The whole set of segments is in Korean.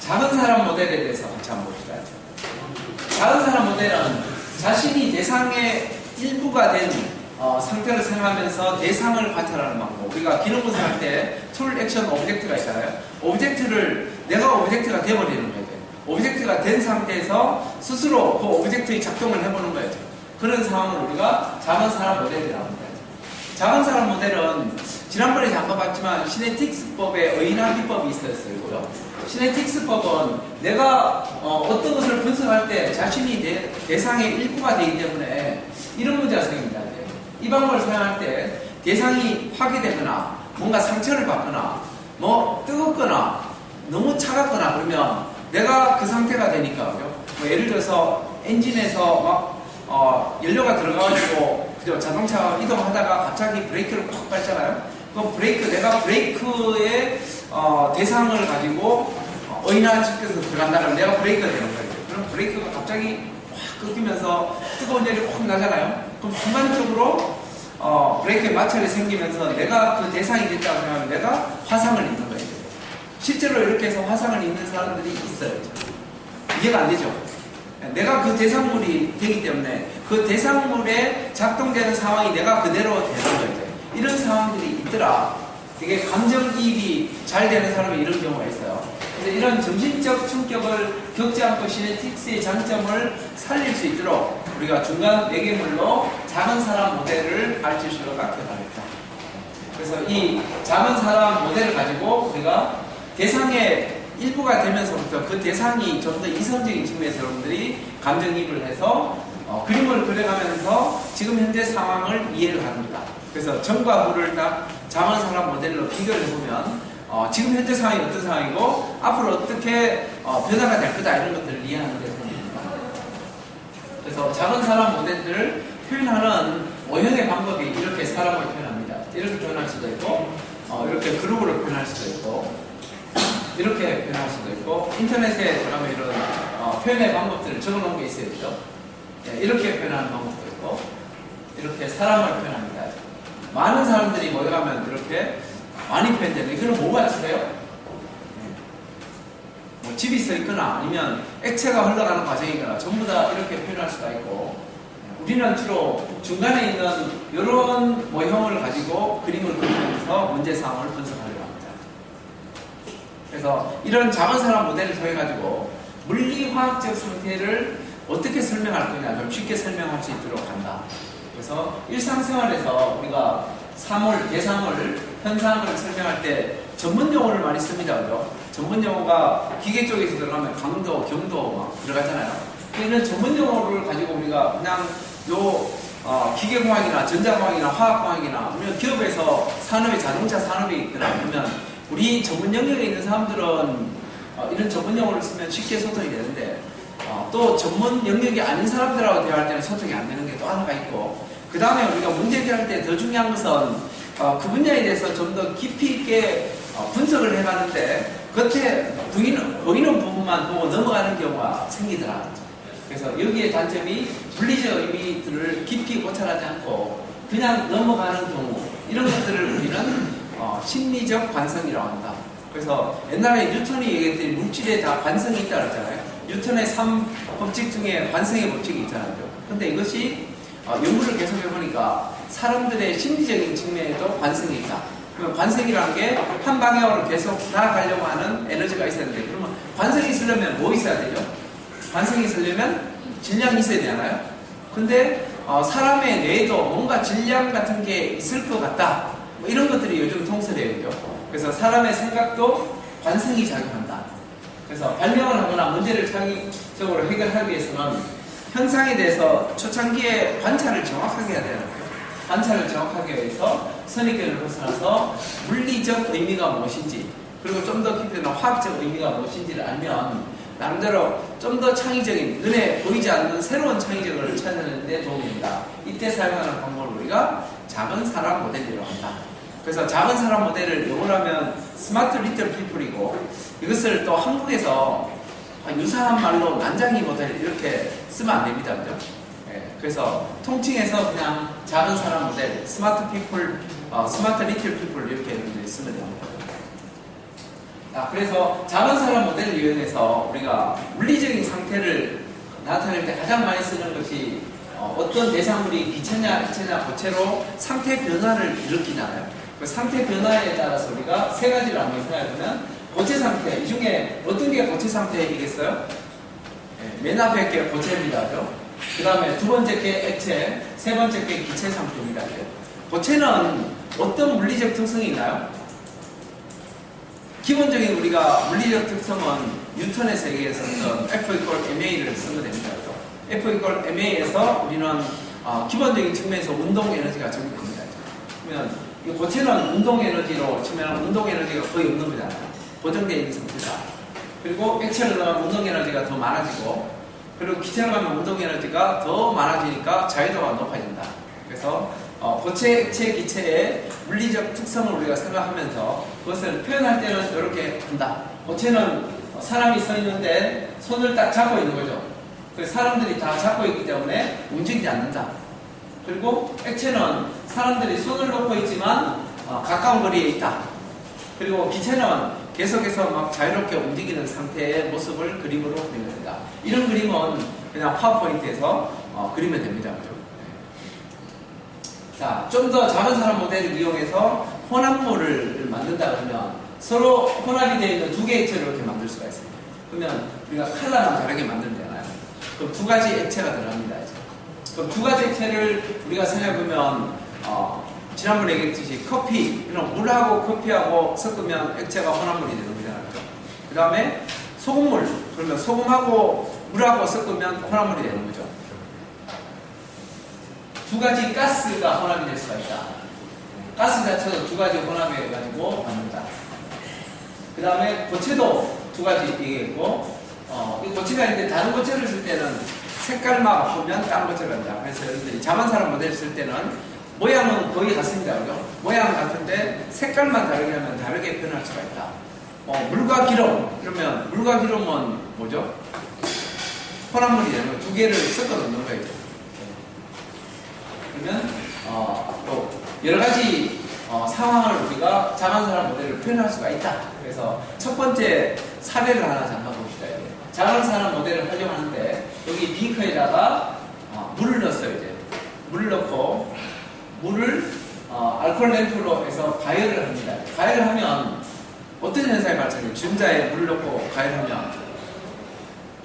작은 사람 모델에 대해서 같이 한번 봅시다. 작은 사람 모델은 자신이 대상의 일부가 된 상태를 생각하면서 대상을 관찰하는 방법. 우리가 기능 분석할 때 툴, 액션, 오브젝트가 있잖아요. 오브젝트를 내가 오브젝트가 돼버리는 거예요. 오브젝트가 된 상태에서 스스로 그 오브젝트의 작동을 해보는 거예요. 그런 상황을 우리가 작은 사람 모델이라고 합니다. 작은 사람 모델은 지난번에 잠깐 봤지만 시네틱스법의 의인화 기법이 있었어요. 시네틱스법은 내가 어떤 것을 분석할 때 자신이 대상의 일부가 되기 때문에 이런 문제가 생깁니다. 이 방법을 사용할 때 대상이 파괴되거나 뭔가 상처를 받거나 뭐 뜨겁거나 너무 차갑거나 그러면 내가 그 상태가 되니까 뭐 예를 들어서 엔진에서 막 연료가 들어가가지고 그죠? 자동차가 이동하다가 갑자기 브레이크를 팍 밟잖아요. 그럼 내가 브레이크의 대상을 가지고 의인화시켜서 들어간다면 내가 브레이크가 되는 거예요. 그럼 브레이크가 갑자기 확 끊기면서 뜨거운 열이 확 나잖아요. 그럼 순간적으로 브레이크에 마찰이 생기면서 내가 그 대상이 됐다고 생각하면 내가 화상을 입는 거예요. 실제로 이렇게 해서 화상을 입는 사람들이 있어요. 이해가 안 되죠? 내가 그 대상물이 되기 때문에 그 대상물에 작동되는 상황이 내가 그대로 되는 거예요. 이런 상황들이 있더라. 되게 감정이입이 잘 되는 사람이 이런 경우가 있어요. 그래서 이런 정신적 충격을 겪지 않고 시네틱스의 장점을 살릴 수 있도록 우리가 중간 매개물로 작은 사람 모델을 알츠슈러가 개발했다. 그래서 이 작은 사람 모델을 가지고 우리가 대상의 일부가 되면서부터 그 대상이 좀 더 이성적인 측면에서 여러분들이 감정이입을 해서 그림을 그려가면서 지금 현재 상황을 이해를 합니다. 그래서 전과 후를 딱 작은 사람 모델로 비교를 해보면 지금 현재 상황이 어떤 상황이고 앞으로 어떻게 변화가 될 거다 이런 것들을 이해하는 데 도움이 됩니다. 그래서 작은 사람 모델들을 표현하는 모형의 방법이 이렇게 사람을 표현합니다. 이렇게 표현할 수도 있고 이렇게 그룹으로 표현할 수도 있고 이렇게 표현할 수도 있고 인터넷에 들어가면 이런 표현의 방법들을 적어놓은 게 있어요. 그죠? 이렇게 표현하는 방법도 있고 이렇게 사람을 표현합니다. 많은 사람들이 모여가면 이렇게 많이 표현되는 이거는 뭐 같으세요? 뭐 집이 서 있거나 아니면 액체가 흘러가는 과정이거나 전부 다 이렇게 표현할 수가 있고 우리는 주로 중간에 있는 이런 모형을 가지고 그림을 그리면서 문제사항을 분석하려고 합니다. 그래서 이런 작은 사람 모델을 통해가지고 물리화학적 상태를 어떻게 설명할 거냐 좀 쉽게 설명할 수 있도록 한다. 그래서 일상생활에서 우리가 사물, 대상을, 현상을 설명할 때 전문 용어를 많이 씁니다. 그죠? 전문 용어가 기계 쪽에서 들어가면 강도, 경도 막 들어가잖아요. 이런 전문 용어를 가지고 우리가 그냥 기계공학이나 전자공학이나 화학공학이나 아니면 기업에서 산업이 자동차 산업이 있거나 그러면 우리 전문 영역에 있는 사람들은 이런 전문 용어를 쓰면 쉽게 소통이 되는데 또 전문 영역이 아닌 사람들하고 대화할 때는 소통이 안 되는 게 또 하나가 있고 그 다음에 우리가 문제 해결할 때 더 중요한 것은 그 분야에 대해서 좀 더 깊이 있게 분석을 해가는데 겉에 보이는 부분만 보고 넘어가는 경우가 생기더라. 그래서 여기에 단점이 물리적 의미들을 깊이 고찰하지 않고 그냥 넘어가는 경우 이런 것들을 우리는 심리적 관성이라고 한다. 그래서 옛날에 뉴턴이 얘기했더니 물질에 다 관성이 있다고 했잖아요. 뉴턴의 3법칙 중에 관성의 법칙이 있잖아요. 근데 이것이 연구를 계속 해보니까 사람들의 심리적인 측면에도 관성이 있다. 그러면 관성이라는 게 한 방향으로 계속 나아가려고 하는 에너지가 있어야 되는데 그러면 관성이 있으려면 뭐 있어야 되죠? 관성이 있으려면 질량이 있어야 되잖아요. 근데 사람의 뇌에도 뭔가 질량 같은 게 있을 것 같다. 뭐 이런 것들이 요즘 통설이에요. 그래서 사람의 생각도 관성이 작용한다. 그래서 발명을 하거나 문제를 창의적으로 해결하기 위해서는 현상에 대해서 초창기에 관찰을 정확하게 해야 되는 거예요. 관찰을 정확하게 해서 선입견을 벗어나서 물리적 의미가 무엇인지 그리고 좀 더 깊이는 화학적 의미가 무엇인지를 알면 나름대로 좀 더 창의적인 눈에 보이지 않는 새로운 창의적을 찾는 데 도움이 된다. 이때 사용하는 방법을 우리가 작은 사람 모델이라고 한다. 그래서 작은 사람 모델을 영어로 하면 스마트 리틀 피플이고 이것을 또 한국에서 유사한 말로 난장이 모델 이렇게 쓰면 안 됩니다. 그죠? 그래서 통칭해서 그냥 작은 사람 모델, 스마트 피플, 스마트 리틀 피플 이렇게 쓰면 됩니다. 그래서 작은 사람 모델을 이용해서 우리가 물리적인 상태를 나타낼 때 가장 많이 쓰는 것이 어떤 대상물이 기체냐, 액체냐, 고체로 상태 변화를 일으키잖아요. 그 상태 변화에 따라서 우리가 세 가지를 한번 생각해보면 고체 상태, 이 중에 어떤 게 고체 상태이겠어요? 맨 앞에 게 고체입니다. 그 다음에 두 번째 게 액체, 세 번째 게 기체 상태입니다. 고체는 어떤 물리적 특성이 있나요? 기본적인 우리가 물리적 특성은 뉴턴의 세계에 썼던 F=ma를 쓰면 됩니다. F=ma에서 우리는 기본적인 측면에서 운동 에너지가 적용됩니다. 그러면 이 고체는 운동 에너지로 치면 운동 에너지가 거의 없는 거잖아요. 고정되어 있는 상태다. 그리고 액체를 넣으면 운동 에너지가 더 많아지고, 그리고 기체를 가면 운동 에너지가 더 많아지니까 자유도가 높아진다. 그래서 고체, 액체, 기체의 물리적 특성을 우리가 생각하면서 그것을 표현할 때는 이렇게 한다. 고체는 사람이 서 있는데 손을 딱 잡고 있는 거죠. 그래서 사람들이 다 잡고 있기 때문에 움직이지 않는다. 그리고 액체는 사람들이 손을 놓고 있지만 가까운 거리에 있다. 그리고 기체는 계속해서 막 자유롭게 움직이는 상태의 모습을 그림으로 그리면 된다. 이런 그림은 그냥 파워포인트에서 그리면 됩니다. 자, 좀 더 작은 사람 모델을 이용해서 혼합물을 만든다 그러면 서로 혼합이 되어 있는 두 개의 액체를 이렇게 만들 수가 있습니다. 그러면 우리가 칼라랑 다르게 만들면 되나요? 그럼 두 가지 액체가 들어갑니다. 이제. 그럼 두 가지 액체를 우리가 생각해보면 지난번에 얘기했듯이 커피, 이런 물하고 커피하고 섞으면 액체가 혼합물이 되는 거잖아요. 그 다음에 소금물, 그러면 소금하고 물하고 섞으면 혼합물이 되는 거죠. 두 가지 가스가 혼합이 될 수가 있다. 가스 자체도 두 가지 혼합해가지고 만든다. 그 다음에 고체도 두 가지 얘기했고, 이 고체가 있는데 다른 고체를 쓸 때는 색깔만 바꾸면 다른 고체가 된다. 그래서 여러분들이 자만 사람 모델을 쓸 때는 모양은 거의 같습니다. 그죠? 모양은 같은데 색깔만 다르게 하면 다르게 표현할 수가 있다. 물과 기름, 그러면 물과 기름은 뭐죠? 혼합물이 되는 거예요. 두 개를 섞어 놓는 거예요. 그러면 또 여러 가지 상황을 우리가 작은 사람 모델을 표현할 수가 있다. 그래서 첫 번째 사례를 하나 잠깐 봅시다. 작은 사람 모델을 활용하는데 여기 비커에다가 물을 넣었어요. 이제 물을 넣고 물을 알코올 램프로 해서 가열을 합니다. 가열을 하면 어떤 현상이 발생해요? 주전자에 물을 넣고 가열하면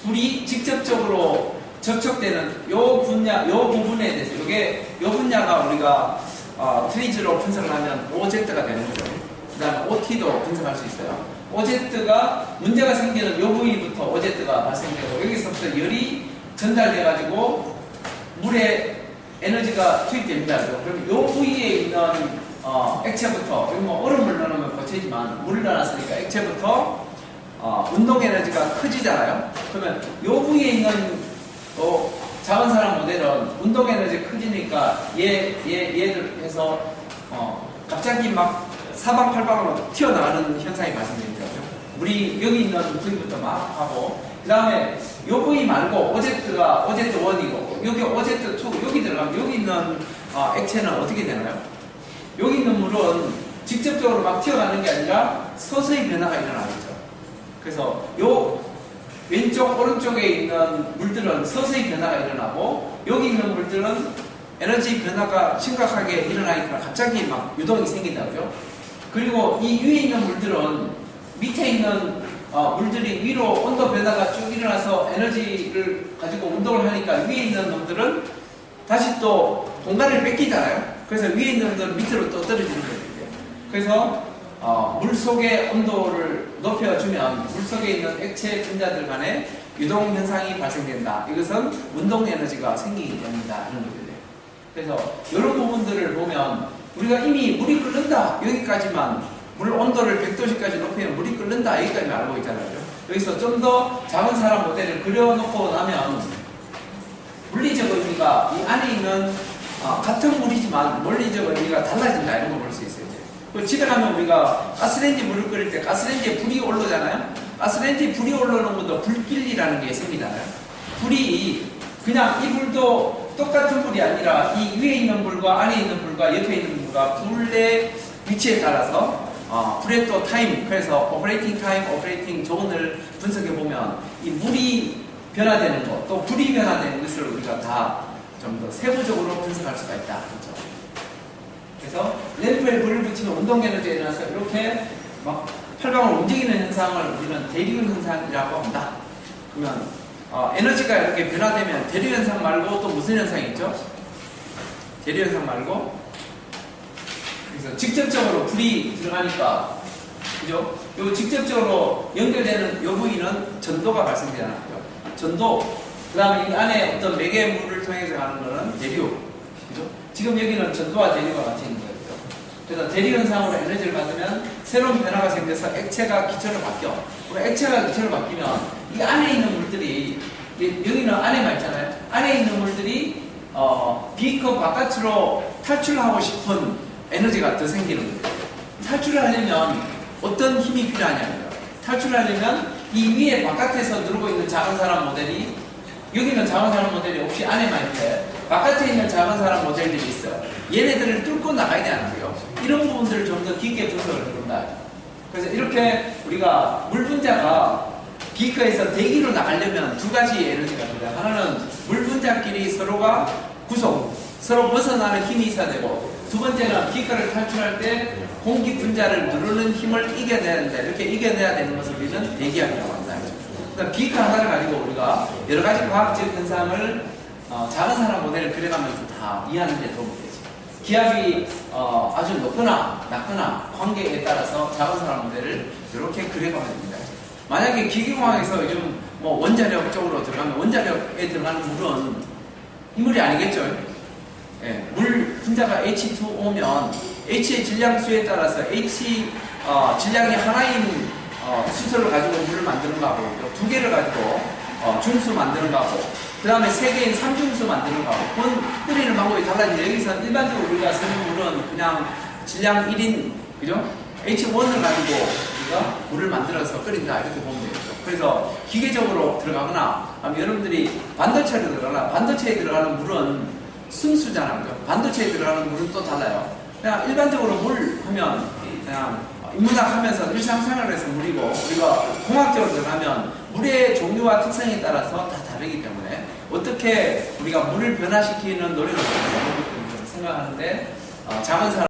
불이 직접적으로 접촉되는 요 부분에 대해서 요 분야가 우리가 트리즈로 분석을 하면 OZ가 되는 거죠. 그 다음에 OT도 분석할 수 있어요. OZ가 문제가 생기는 요 부위부터 OZ가 발생되고 여기서부터 열이 전달돼가지고 물에 에너지가 투입됩니다. 그럼 요 부위에 있는 액체부터, 여기 뭐 얼음을 넣으면 고체지만 물을 넣어놨으니까 액체부터 운동 에너지가 커지잖아요. 그러면 요 부위에 있는 작은 사람 모델은 운동 에너지 커지니까 얘들 해서 갑자기 막 사방팔방으로 튀어나가는 현상이 발생됩니다. 물이 여기 있는 부위부터 막 하고, 그 다음에 요 부위 말고 OZ가 OZ1이고 여기 OZ2 여기 들어가면 여기 있는 액체는 어떻게 되나요? 여기 있는 물은 직접적으로 막 튀어나가는 게 아니라 서서히 변화가 일어나겠죠. 그래서 요 왼쪽 오른쪽에 있는 물들은 서서히 변화가 일어나고 여기 있는 물들은 에너지 변화가 심각하게 일어나니까 갑자기 막 유동이 생긴다고요. 그리고 이 위에 있는 물들은 밑에 있는 물들이 위로 온도 변화가 쭉 일어나서 에너지를 가지고 운동을 하니까 위에 있는 놈들은 다시 또 공간을 뺏기잖아요. 그래서 위에 있는 놈들은 밑으로 또 떨어지는 거예요. 그래서 물 속의 온도를 높여주면 물 속에 있는 액체 분자들 간에 유동 현상이 발생된다. 이것은 운동 에너지가 생기기 때문이다. 이런 거죠. 그래서 이런 부분들을 보면 우리가 이미 물이 끓는다. 여기까지만 물 온도를 100도씨까지 높이면 물이 끓는다. 여기까지만 알고 있잖아요. 여기서 좀 더 작은 사람 모델을 그려놓고 나면 물리적 의미가 이 안에 있는 같은 물이지만 물리적 의미가 달라진다. 이런 걸 볼 수 있어요. 집에 가면 우리가 가스레인지 물을 끓일 때 가스레인지에 불이 올라오잖아요. 가스레인지에 불이 올라오는 것도 불길이라는 게 생기잖아요. 불이 그냥 이 불도 똑같은 불이 아니라 이 위에 있는 불과 안에 있는 불과 옆에 있는 불과 불의 위치에 따라서 브레또 타임, 그래서 오퍼레이팅 타임, 오퍼레이팅 존을 분석해 보면 이 물이 변화되는 것, 또 불이 변화되는 것을 우리가 다 좀 더 세부적으로 분석할 수가 있다. 그렇죠? 그래서 램프에 불을 붙이면 운동 에너지에 일어나서 이렇게 막 활방울 움직이는 현상을 우리는 대류 현상이라고 한다. 그러면 에너지가 이렇게 변화되면 대류 현상 말고 또 무슨 현상이 있죠? 대류 현상 말고, 그래서 직접적으로 불이 들어가니까, 그죠? 요 직접적으로 연결되는 요 부위는 전도가 발생되잖아요. 전도. 그 다음에 이 안에 어떤 매개물을 통해서 가는 거는 대류. 그죠? 지금 여기는 전도와 대류가 같이 있는 거예요. 그래서 대류 현상으로 에너지를 받으면 새로운 변화가 생겨서 액체가 기체로 바뀌어. 액체가 기체로 바뀌면 이 안에 있는 물들이, 여기는 안에만 있잖아요. 안에 있는 물들이 비커 바깥으로 탈출하고 싶은 에너지가 더 생기는 거예요. 탈출을 하려면 어떤 힘이 필요하냐면, 탈출하려면 이 위에 바깥에서 누르고 있는 작은 사람 모델이, 여기는 작은 사람 모델이 없이 안에만 있는데 바깥에 있는 작은 사람 모델들이 있어요. 얘네들을 뚫고 나가야 되나요? 이런 부분들을 좀 더 깊게 분석을 해본다. 그래서 이렇게 우리가 물 분자가 비커에서 대기로 나가려면 두 가지 에너지가 있습니다. 하나는 물 분자끼리 서로가 구속, 서로 벗어나는 힘이 있어야 되고, 두 번째는 비커를 탈출할 때 공기 분자를 누르는 힘을 이겨내야 된다. 이렇게 이겨내야 되는 것을 우리는 대기압이라고 한다. 그러니까 비커 하나를 가지고 우리가 여러 가지 과학적 현상을 작은 사람 모델을 그려가면서 다 이해하는 데 도움이 되죠. 기압이 아주 높거나 낮거나 관계에 따라서 작은 사람 모델을 이렇게 그려가면 됩니다. 만약에 기계공학에서 요즘 뭐 원자력 쪽으로 들어가면, 원자력에 들어가는 물은 이 물이 아니겠죠. 예, 물 분자가 H2O면 H의 질량수에 따라서 H 질량이 하나인 수소를 가지고 물을 만드는 거하고, 두 개를 가지고 중수 만드는 거하고, 그 다음에 세 개인 삼중수 만드는 거하고, 그건 끓이는 방법이 달라지죠. 여기서 일반적으로 우리가 쓰는 물은 그냥 질량 1인, 그죠? H1을 가지고 우리가 물을 만들어서 끓인다, 이렇게 보면 되겠죠. 그래서 기계적으로 들어가거나, 여러분들이 반도체로 들어가나, 반도체에 들어가는 물은 순수잖아요. 반도체에 들어가는 물은 또 달라요. 그냥 일반적으로 물 하면 그냥 인문학 하면서 일상생활에서 물이고, 우리가 공학적으로 들어가면 물의 종류와 특성에 따라서 다 다르기 때문에 어떻게 우리가 물을 변화시키는 노력을 생각하는데 작은 사람